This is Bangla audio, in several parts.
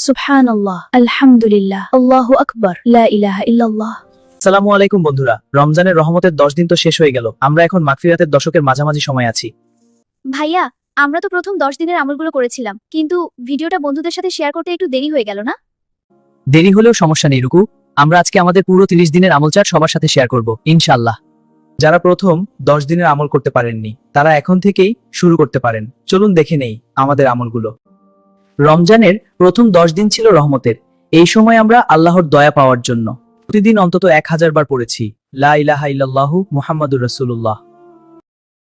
সুবহানাল্লাহ, আলহামদুলিল্লাহ, আল্লাহু আকবার, লা ইলাহা ইল্লাল্লাহ। আসসালামু আলাইকুম বন্ধুরা, রমজানের রহমতের 10 দিন তো শেষ হয়ে গেল। আমরা এখন মাগফিরাতের দশকের মাঝামাঝি সময় আছি। ভাইয়া, আমরা তো প্রথম 10 দিনের আমলগুলো করেছিলাম, কিন্তু ভিডিওটা বন্ধুদের সাথে শেয়ার করতে একটু দেরি হয়ে গেল না? দেরি হলেও সমস্যা নেই রুকু, আমরা আজকে আমাদের পুরো 30 দিনের আমল চার্ট সবার সাথে শেয়ার করব ইনশাআল্লাহ। যারা প্রথম 10 দিনের আমল করতে পারেননি, তারা এখন থেকেই শুরু করতে পারেন। চলুন দেখে নেই আমাদের আমলগুলো। রমজানের প্রথম 10 দিন ছিল রহমতের। এই সময় আমরা আল্লাহর দয়া পাওয়ার জন্য প্রতিদিন অন্তত 1000 বার পড়েছি লা ইলাহা ইল্লাল্লাহু মুহাম্মাদুর রাসূলুল্লাহ।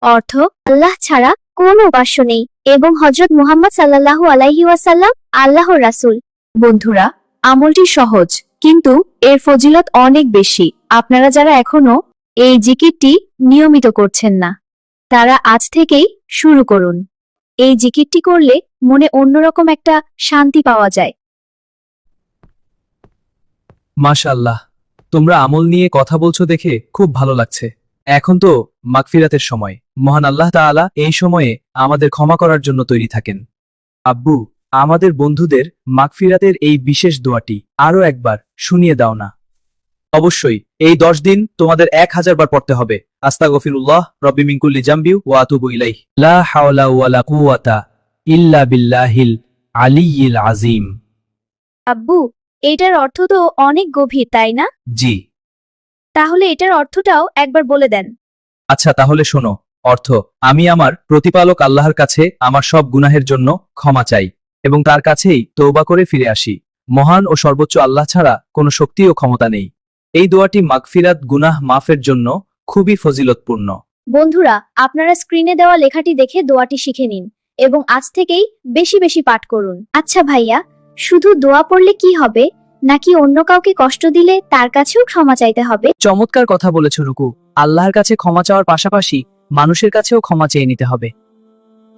অর্থ, আল্লাহ ছাড়া কোনো উপাস্য নেই এবং হযরত মুহাম্মদ সাল্লাল্লাহু আলাইহি ওয়াসাল্লাম আল্লাহর রাসূল। বন্ধুরা, আমলটি সহজ, কিন্তু এর ফজিলত অনেক বেশি। আপনারা যারা এখনো এই জিকিরটি নিয়মিত করছেন না, তারা আজ থেকেই শুরু করুন। এই জিকিরটি করলে মনে অন্যরকম একটা শান্তি পাওয়া যায়। মাশাআল্লাহ, তোমরা আমল নিয়ে কথা বলছো দেখে খুব ভালো লাগছে। এখন তো মাগফিরাতের সময়। মহান আল্লাহ তাআলা এই সময়ে আমাদের ক্ষমা করার জন্য তৈরি থাকেন। আব্বু, আমাদের বন্ধুদের মাগফিরাতের এই বিশেষ দোয়াটি আরো একবার শুনিয়ে দাও না। অবশ্যই এই 10 দিন তোমাদের 1000 বার পড়তে হবে। আস্তাগফিরুল্লাহ রব্বি মিন কুল্লি জামবি ওয়া আতুবু ইলাইহি। লা হাওলা ওয়ালা কুওয়াতা ইল্লা বিল্লাহিল আলিয়্যিল আযীম। আব্বু, এটার অর্থ তো অনেক গভীর, তাই না? জি। তাহলে এটার অর্থটাও একবার বলে দেন। আচ্ছা, তাহলে শোনো। অর্থ, আমি আমার প্রতিপালক আল্লাহর কাছে আমার সব গুনাহের জন্য ক্ষমা চাই এবং তার কাছেই তওবা করে ফিরে আসি। মহান ও সর্বোচ্চ আল্লাহ ছাড়া কোনো শক্তি ও ক্ষমতা নেই। এই দোয়াটি মাগফিরাত, গুনাহ মাফের জন্য খুবই ফজিলতপূর্ণ। বন্ধুরা, আপনারা স্ক্রিনে দেওয়া লেখাটি দেখে দোয়াটি শিখে নিন এবং আজ থেকেই বেশি বেশি পাঠ করুন। আচ্ছা ভাইয়া, শুধু দোয়া পড়লে কি হবে, নাকি অন্য কাউকে কষ্ট দিলে তার কাছেও ক্ষমা চাইতে হবে? চমৎকার কথা বলেছ রুকু। আল্লাহর কাছে ক্ষমা চাওয়ার পাশাপাশি মানুষের কাছেও ক্ষমা চেয়ে নিতে হবে।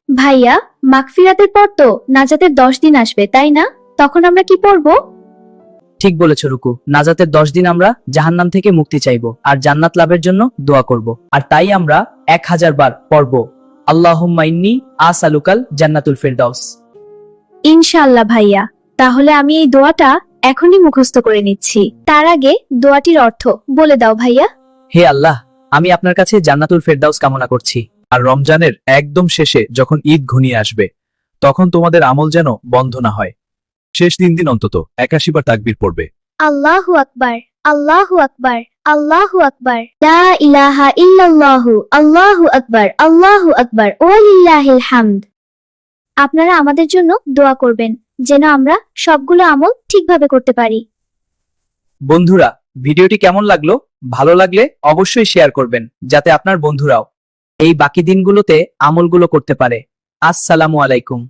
ভাইয়া, মাগফিরাতের পর তো নাজাতের 10 দিন আসবে, তাই না? তখন আমরা কি পড়ব? ঠিক বলেছ রুকু। নাজাতের 10 দিন আমরা জাহান্নাম থেকে মুক্তি চাইব আর জান্নাত লাভের জন্য দোয়া করব। আর তাই আমরা 1000 বার পড়ব আল্লাহুম্মা ইন্নী আসআলুকাল জান্নাতুল ফিরদাউস। ইনশাআল্লাহ ভাইয়া, তাহলে আমি এই দোয়াটা এখনই মুখস্থ করে নিচ্ছি। তার আগে দোয়াটির অর্থ বলে দাও ভাইয়া। হে আল্লাহ, আমি আপনার কাছে জান্নাতুল ফেরদাউস কামনা করছি। আর রমজানের একদম শেষে যখন ঈদ ঘনিয়ে আসবে, তখন তোমাদের আমল যেন বন্ধ না হয়। শেষ 3 দিন অন্তত 81 বার তাকবীর পড়বে। আল্লাহু আকবার, আল্লাহু আকবার, আল্লাহু আকবার, লা ইলাহা ইল্লাল্লাহু, আল্লাহু আকবার, আল্লাহু আকবার, ওয়ালিল্লাহিল হামদ। আপনারা আমাদের জন্য দোয়া করবেন যেন আমরা সবগুলো আমল ঠিকভাবে করতে পারি। বন্ধুরা, ভিডিওটি কেমন লাগলো? ভালো লাগলে অবশ্যই শেয়ার করবেন, যাতে আপনার বন্ধুরাও এই বাকি দিনগুলোতে আমলগুলো করতে পারে। আসসালামু আলাইকুম।